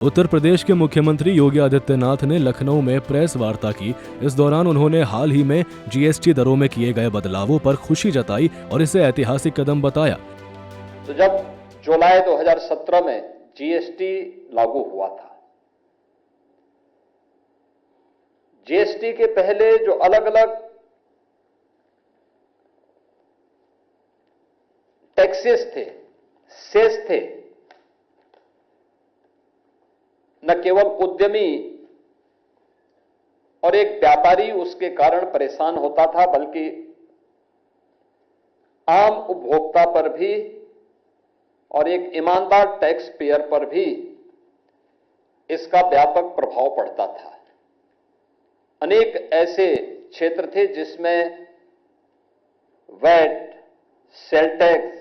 उत्तर प्रदेश के मुख्यमंत्री योगी आदित्यनाथ ने लखनऊ में प्रेस वार्ता की। इस दौरान उन्होंने हाल ही में जीएसटी दरों में किए गए बदलावों पर खुशी जताई और इसे ऐतिहासिक कदम बताया। तो जब जुलाई 2017 में जीएसटी लागू हुआ था, जीएसटी के पहले जो अलग अलग टैक्सेस थे, सेस थे, न केवल उद्यमी और एक व्यापारी उसके कारण परेशान होता था, बल्कि आम उपभोक्ता पर भी और एक ईमानदार टैक्स पेयर पर भी इसका व्यापक प्रभाव पड़ता था। अनेक ऐसे क्षेत्र थे जिसमें वैट, सेल टैक्स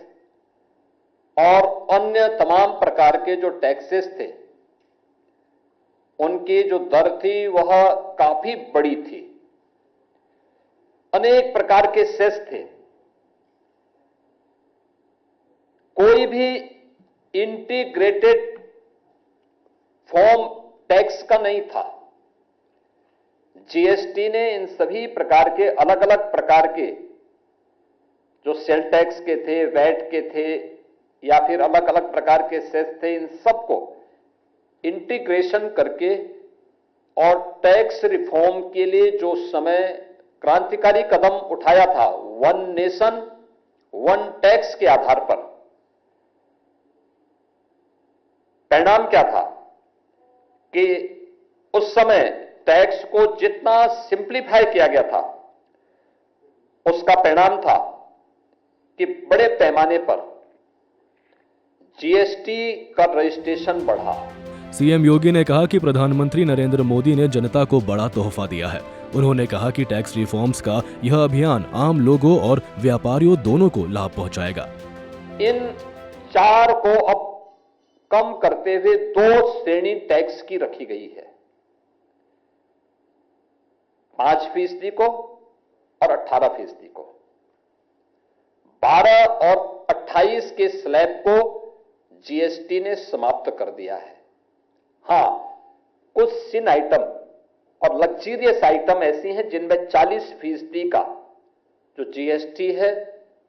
और अन्य तमाम प्रकार के जो टैक्सेस थे, उनकी जो दर थी वह काफी बड़ी थी। अनेक प्रकार के सेस थे। कोई भी इंटीग्रेटेड फॉर्म टैक्स का नहीं था। जीएसटी ने इन सभी प्रकार के अलग अलग प्रकार के जो सेल टैक्स के थे, वैट के थे या फिर अलग अलग प्रकार के सेस थे, इन सबको इंटीग्रेशन करके और टैक्स रिफॉर्म के लिए जो समय क्रांतिकारी कदम उठाया था, वन नेशन वन टैक्स के आधार पर, परिणाम क्या था कि उस समय टैक्स को जितना सिंप्लीफाई किया गया था, उसका परिणाम था कि बड़े पैमाने पर जीएसटी का रजिस्ट्रेशन बढ़ा। सीएम योगी ने कहा कि प्रधानमंत्री नरेंद्र मोदी ने जनता को बड़ा तोहफा दिया है। उन्होंने कहा कि टैक्स रिफॉर्म्स का यह अभियान आम लोगों और व्यापारियों दोनों को लाभ पहुंचाएगा। इन चार को अब कम करते हुए 2 श्रेणी टैक्स की रखी गई है, 5% को और 18% को। 12 और 28 के स्लैब को जीएसटी ने समाप्त कर दिया है। हां, कुछ सिन आइटम और लग्जरियस आइटम ऐसी हैं जिनमें 40% का जो जीएसटी है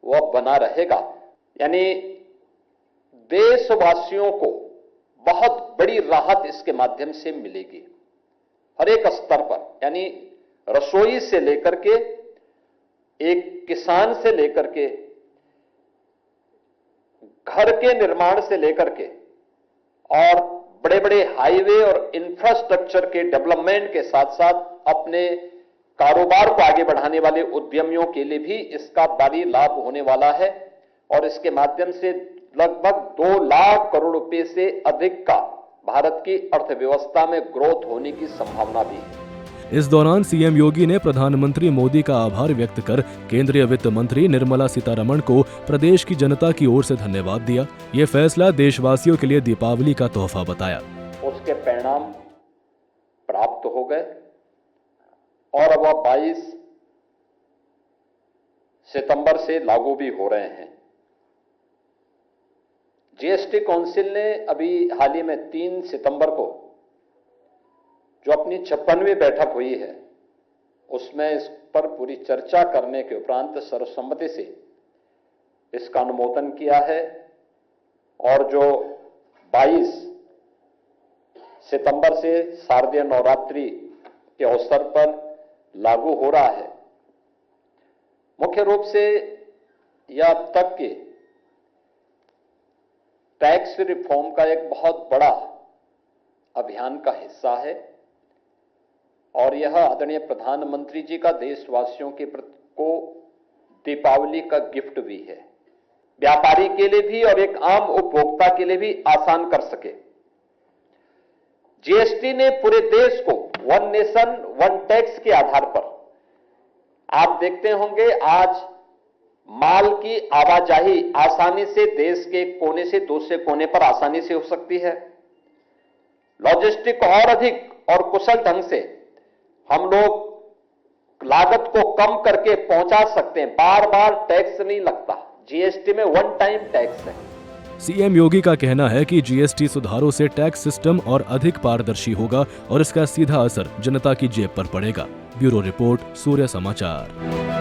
वह बना रहेगा। यानी देशवासियों को बहुत बड़ी राहत इसके माध्यम से मिलेगी हर एक स्तर पर। यानी रसोई से लेकर के, एक किसान से लेकर के, घर के निर्माण से लेकर के और बड़े बड़े हाईवे और इंफ्रास्ट्रक्चर के डेवलपमेंट के साथ साथ अपने कारोबार को आगे बढ़ाने वाले उद्यमियों के लिए भी इसका भारी लाभ होने वाला है और इसके माध्यम से लगभग 2 लाख करोड़ रुपए से अधिक का भारत की अर्थव्यवस्था में ग्रोथ होने की संभावना भी है। इस दौरान सीएम योगी ने प्रधानमंत्री मोदी का आभार व्यक्त कर केंद्रीय वित्त मंत्री निर्मला सीतारमण को प्रदेश की जनता की ओर से धन्यवाद दिया। ये फैसला देशवासियों के लिए दीपावली का तोहफा बताया। उसके परिणाम प्राप्त हो गए और अब 22 सितंबर से लागू भी हो रहे हैं। जीएसटी काउंसिल ने अभी हाल ही में 3 सितंबर को जो अपनी 56वीं बैठक हुई है, उसमें इस पर पूरी चर्चा करने के उपरांत सर्वसम्मति से इसका अनुमोदन किया है और जो 22 सितंबर से शारदीय नवरात्रि के अवसर पर लागू हो रहा है। मुख्य रूप से यह अब तक के टैक्स रिफॉर्म का एक बहुत बड़ा अभियान का हिस्सा है और यह आदरणीय प्रधानमंत्री जी का देशवासियों के प्रति को दीपावली का गिफ्ट भी है। व्यापारी के लिए भी और एक आम उपभोक्ता के लिए भी आसान कर सके। जीएसटी ने पूरे देश को वन नेशन वन टैक्स के आधार पर, आप देखते होंगे आज माल की आवाजाही आसानी से देश के कोने से दूसरे कोने पर आसानी से हो सकती है। लॉजिस्टिक और अधिक और कुशल ढंग से हम लोग लागत को कम करके पहुंचा सकते हैं। बार बार टैक्स नहीं लगता। जीएसटी में वन टाइम टैक्स है। सीएम योगी का कहना है कि जीएसटी सुधारों से टैक्स सिस्टम और अधिक पारदर्शी होगा और इसका सीधा असर जनता की जेब पर पड़ेगा। ब्यूरो रिपोर्ट, सूर्य समाचार।